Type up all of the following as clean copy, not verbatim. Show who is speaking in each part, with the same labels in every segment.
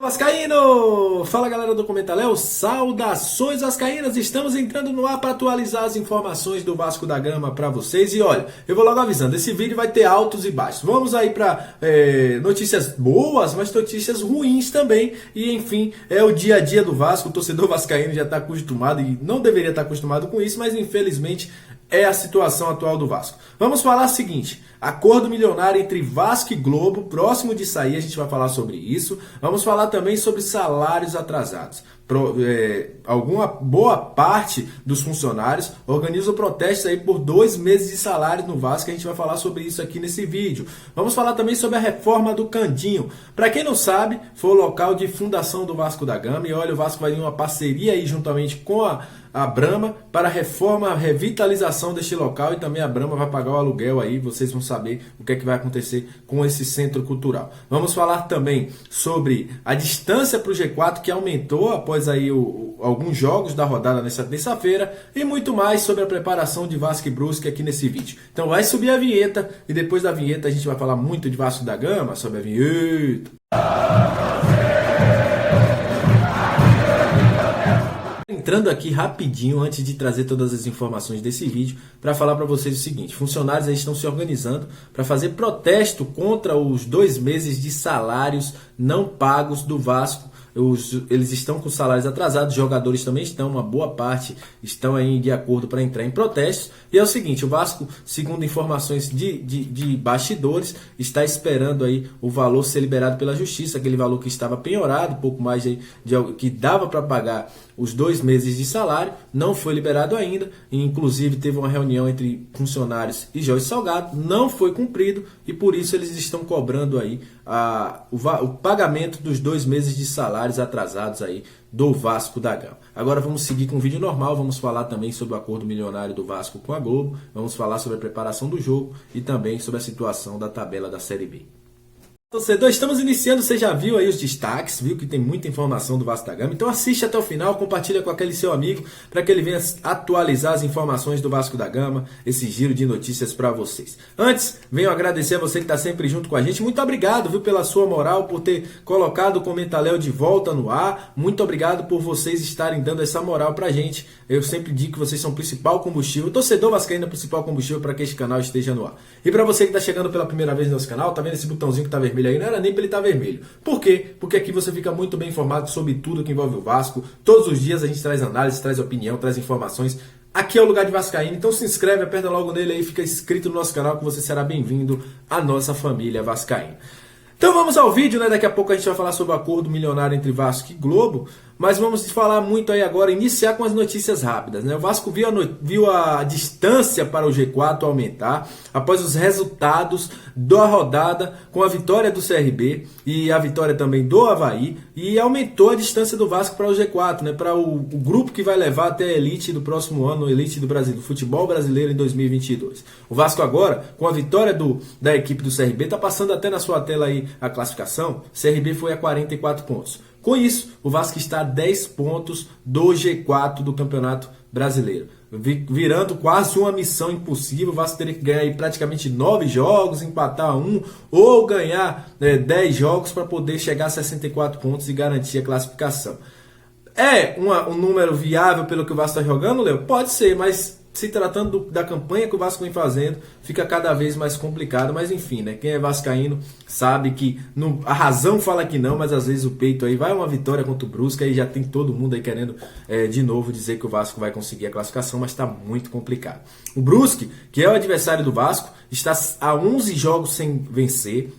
Speaker 1: Vascaíno! Fala galera do Comentaléu, saudações vascaínas! Estamos entrando no ar para atualizar as informações do Vasco da Gama para vocês. E olha, eu vou logo avisando, esse vídeo vai ter altos e baixos. Vamos aí para notícias boas, mas notícias ruins também. E enfim, é o dia a dia do Vasco. O torcedor vascaíno já está acostumado e não deveria estar acostumado com isso, mas infelizmente é a situação atual do Vasco. Vamos falar o seguinte: acordo milionário entre Vasco e Globo, próximo de sair, a gente vai falar sobre isso. Vamos falar também sobre salários atrasados. Alguma boa parte dos funcionários organizam protestos aí por 2 meses de salário no Vasco. A gente vai falar sobre isso aqui nesse vídeo. Vamos falar também sobre a reforma do Candinho. Para quem não sabe, foi o local de fundação do Vasco da Gama. E olha, o Vasco vai em uma parceria aí juntamente com a Brahma para a reforma, a revitalização deste local, e também a Brahma vai pagar o aluguel aí. Vocês vão saber o que é que vai acontecer com esse centro cultural. Vamos falar também sobre a distância para o G4, que aumentou após aí alguns jogos da rodada nessa terça-feira, e muito mais sobre a preparação de Vasco e Brusque aqui nesse vídeo. Então vai subir a vinheta, e depois da vinheta a gente vai falar muito de Vasco da Gama. Sobe a vinheta. Entrando aqui rapidinho, antes de trazer todas as informações desse vídeo, para falar para vocês o seguinte: funcionários aí estão se organizando para fazer protesto contra os 2 meses de salários não pagos do Vasco. Eles estão com salários atrasados, os jogadores também estão, uma boa parte estão aí de acordo para entrar em protestos. E é o seguinte: o Vasco, segundo informações de bastidores, está esperando aí o valor ser liberado pela Justiça, aquele valor que estava penhorado, pouco mais que dava para pagar os 2 meses de salário, não foi liberado ainda. E, inclusive teve uma reunião entre funcionários e Jorge Salgado, não foi cumprido, e por isso eles estão cobrando aí o pagamento dos 2 meses de salários atrasados aí do Vasco da Gama. Agora vamos seguir com o vídeo normal, vamos falar também sobre o acordo milionário do Vasco com a Globo, vamos falar sobre a preparação do jogo e também sobre a situação da tabela da Série B. Torcedor, estamos iniciando, você já viu aí os destaques, viu que tem muita informação do Vasco da Gama, então assiste até o final, compartilha com aquele seu amigo para que ele venha atualizar as informações do Vasco da Gama, esse giro de notícias para vocês. Antes, venho agradecer a você que está sempre junto com a gente, muito obrigado, viu, pela sua moral, por ter colocado o Comentaléu de volta no ar, muito obrigado por vocês estarem dando essa moral pra gente. Eu sempre digo que vocês são o principal combustível, o torcedor vascaíno é o principal combustível para que este canal esteja no ar. E para você que está chegando pela primeira vez no nosso canal, tá vendo esse botãozinho que tá vermelho aí? Não era nem para ele estar vermelho. Por quê? Porque aqui você fica muito bem informado sobre tudo que envolve o Vasco. Todos os dias a gente traz análise, traz opinião, traz informações. Aqui é o lugar de vascaíno, então se inscreve, aperta logo nele aí, fica inscrito no nosso canal que você será bem-vindo à nossa família vascaína. Então vamos ao vídeo, né? Daqui a pouco a gente vai falar sobre o acordo milionário entre Vasco e Globo, mas vamos falar muito aí agora, iniciar com as notícias rápidas, né? O Vasco viu a distância para o G4 aumentar após os resultados da rodada, com a vitória do CRB e a vitória também do Avaí, e aumentou a distância do Vasco para o G4, né? Para o grupo que vai levar até a elite do próximo ano, a elite do Brasil, do futebol brasileiro em 2022. O Vasco agora, com a vitória da equipe do CRB, está passando até na sua tela aí a classificação. CRB foi a 44 pontos. Com isso, o Vasco está a 10 pontos do G4 do Campeonato Brasileiro, virando quase uma missão impossível. O Vasco teria que ganhar aí praticamente 9 jogos, empatar 1 ou ganhar 10 jogos para poder chegar a 64 pontos e garantir a classificação. É um número viável pelo que o Vasco está jogando, Léo? Pode ser, mas se tratando da campanha que o Vasco vem fazendo, fica cada vez mais complicado. Mas enfim, né? Quem é vascaíno sabe que a razão fala que não, mas às vezes o peito aí vai uma vitória contra o Brusque, aí já tem todo mundo aí querendo de novo dizer que o Vasco vai conseguir a classificação, mas está muito complicado. O Brusque, que é o adversário do Vasco, está a 11 jogos sem vencer.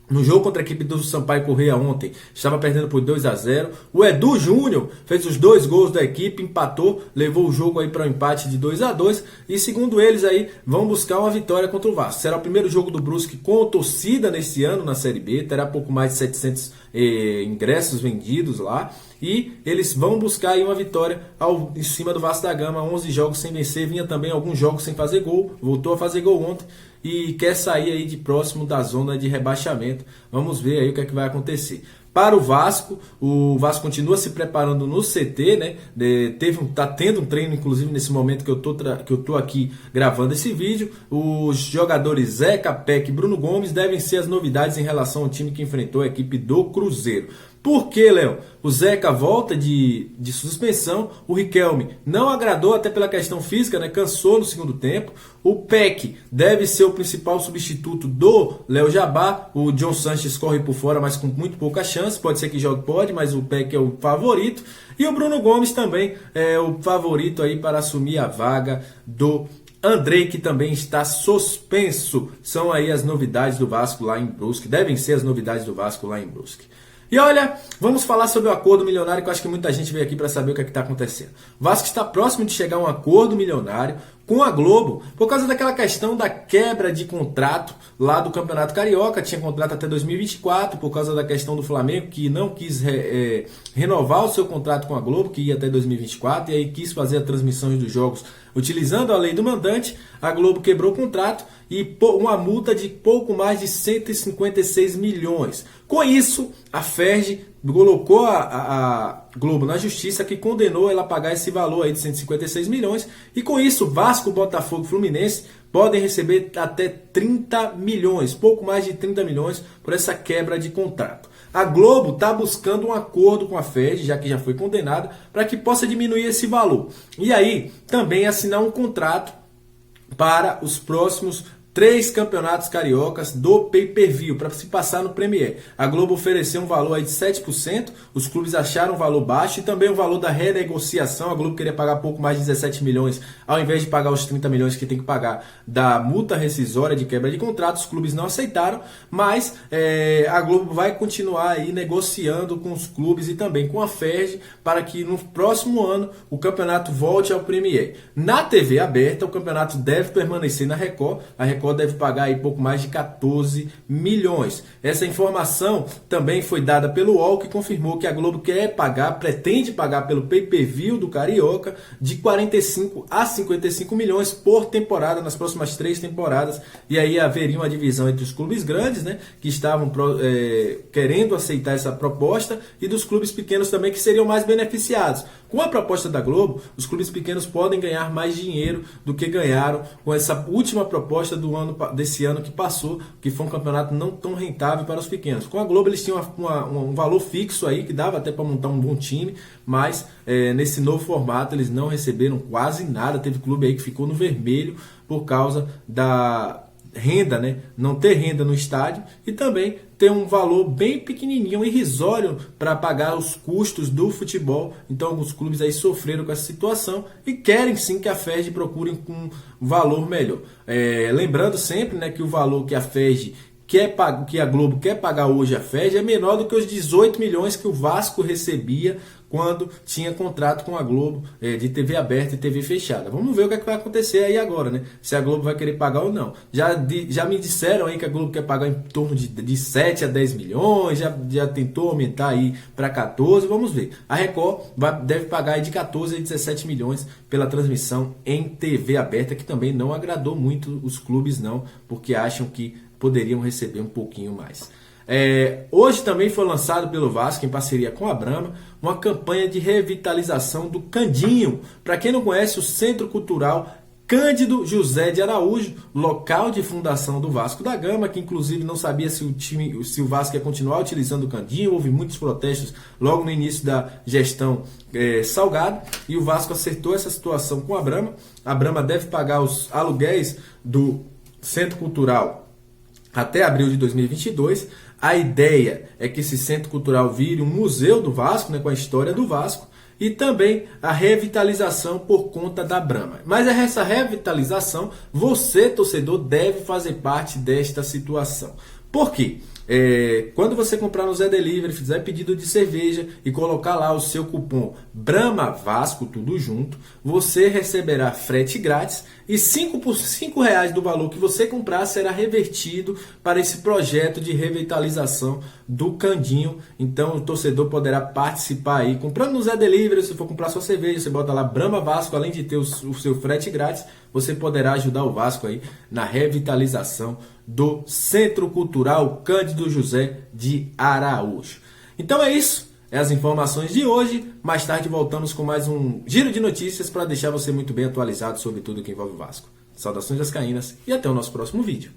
Speaker 1: No jogo contra a equipe do Sampaio Corrêa ontem, estava perdendo por 2-0. O Edu Júnior fez os 2 gols da equipe, empatou, levou o jogo aí para um empate de 2-2. E segundo eles aí, vão buscar uma vitória contra o Vasco. Será o primeiro jogo do Brusque com torcida nesse ano na Série B. Terá pouco mais de 700 ingressos vendidos lá. E eles vão buscar aí uma vitória em cima do Vasco da Gama. 11 jogos sem vencer, vinha também alguns jogos sem fazer gol. Voltou a fazer gol ontem e quer sair aí de próximo da zona de rebaixamento. Vamos ver aí o que é que vai acontecer. Para o Vasco continua se preparando no CT, né? Tá tendo um treino, inclusive, nesse momento que eu tô aqui gravando esse vídeo. Os jogadores Zeca, Peck e Bruno Gomes devem ser as novidades em relação ao time que enfrentou a equipe do Cruzeiro. Por que, Léo? O Zeca volta de suspensão, o Riquelme não agradou até pela questão física, né? Cansou no segundo tempo. O Peck deve ser o principal substituto do Léo Jabá. O John Sanches corre por fora, mas com muito pouca chance. Pode ser que jogue, pode, mas o Peck é o favorito. E o Bruno Gomes também é o favorito aí para assumir a vaga do Andrei, que também está suspenso. São aí as novidades do Vasco lá em Brusque. Devem ser as novidades do Vasco lá em Brusque. E olha, vamos falar sobre o acordo milionário, que eu acho que muita gente veio aqui para saber o que está acontecendo. O Vasco está próximo de chegar a um acordo milionário com a Globo, por causa daquela questão da quebra de contrato lá do Campeonato Carioca. Tinha contrato até 2024, por causa da questão do Flamengo, que não quis renovar o seu contrato com a Globo, que ia até 2024, e aí quis fazer a transmissão dos jogos utilizando a lei do mandante. A Globo quebrou o contrato e uma multa de pouco mais de 156 milhões. Com isso, a Ferg colocou a Globo na justiça, que condenou ela a pagar esse valor aí de 156 milhões. E com isso, Vasco, Botafogo e Fluminense podem receber até 30 milhões, pouco mais de 30 milhões por essa quebra de contrato. A Globo está buscando um acordo com a Ferg, já que já foi condenada, para que possa diminuir esse valor. E aí, também assinar um contrato para os próximos 3 campeonatos cariocas do pay-per-view, para se passar no Premier. A Globo ofereceu um valor aí de 7%, os clubes acharam um valor baixo, e também o valor da renegociação. A Globo queria pagar pouco mais de 17 milhões, ao invés de pagar os 30 milhões que tem que pagar da multa rescisória de quebra de contrato. Os clubes não aceitaram, mas a Globo vai continuar aí negociando com os clubes e também com a Ferg, para que no próximo ano o campeonato volte ao Premier. Na TV aberta, o campeonato deve permanecer na Record. A Record deve pagar aí pouco mais de 14 milhões. Essa informação também foi dada pelo UOL, que confirmou que a Globo pretende pagar pelo pay-per-view do Carioca de 45 a 55 milhões por temporada nas próximas 3 temporadas. E aí haveria uma divisão entre os clubes grandes, né, que estavam querendo aceitar essa proposta, e dos clubes pequenos também, que seriam mais beneficiados. Com a proposta da Globo, os clubes pequenos podem ganhar mais dinheiro do que ganharam com essa última proposta desse ano que passou, que foi um campeonato não tão rentável para os pequenos. Com a Globo eles tinham um valor fixo aí, que dava até para montar um bom time, mas nesse novo formato eles não receberam quase nada. Teve clube aí que ficou no vermelho por causa da renda, né? Não ter renda no estádio, e também ter um valor bem pequenininho, irrisório, para pagar os custos do futebol. Então alguns clubes aí sofreram com essa situação e querem sim que a Ferg procure um valor melhor. Lembrando sempre, né, que o valor que a Ferg que a Globo quer pagar hoje a Ferg é menor do que os 18 milhões que o Vasco recebia quando tinha contrato com a Globo de TV aberta e TV fechada. Vamos ver o que, vai acontecer aí agora, né? Se a Globo vai querer pagar ou não. Já me disseram aí que a Globo quer pagar em torno de 7 a 10 milhões, já tentou aumentar aí para 14, vamos ver. A Record deve pagar aí de 14 a 17 milhões pela transmissão em TV aberta, que também não agradou muito os clubes não, porque acham que poderiam receber um pouquinho mais. Hoje também foi lançado pelo Vasco, em parceria com a Brahma, uma campanha de revitalização do Candinho. Para quem não conhece, o Centro Cultural Cândido José de Araújo, local de fundação do Vasco da Gama, que inclusive não sabia se o Vasco ia continuar utilizando o Candinho. Houve muitos protestos logo no início da gestão Salgado, e o Vasco acertou essa situação com a Brahma. A Brahma deve pagar os aluguéis do Centro Cultural até abril de 2022. A ideia é que esse centro cultural vire um museu do Vasco, né, com a história do Vasco, e também a revitalização por conta da Brahma. Mas essa revitalização, você, torcedor, deve fazer parte desta situação. Por quê? Quando você comprar no Zé Delivery, fizer pedido de cerveja e colocar lá o seu cupom Brahma Vasco, tudo junto, você receberá frete grátis, e R$5 do valor que você comprar será revertido para esse projeto de revitalização do Candinho. Então o torcedor poderá participar aí, comprando no Zé Delivery. Se for comprar sua cerveja, você bota lá Brahma Vasco, além de ter o seu frete grátis, você poderá ajudar o Vasco aí na revitalização do Centro Cultural Cândido José de Araújo. Então é isso. As informações de hoje. Mais tarde voltamos com mais um giro de notícias para deixar você muito bem atualizado sobre tudo que envolve o Vasco. Saudações vascaínas e até o nosso próximo vídeo.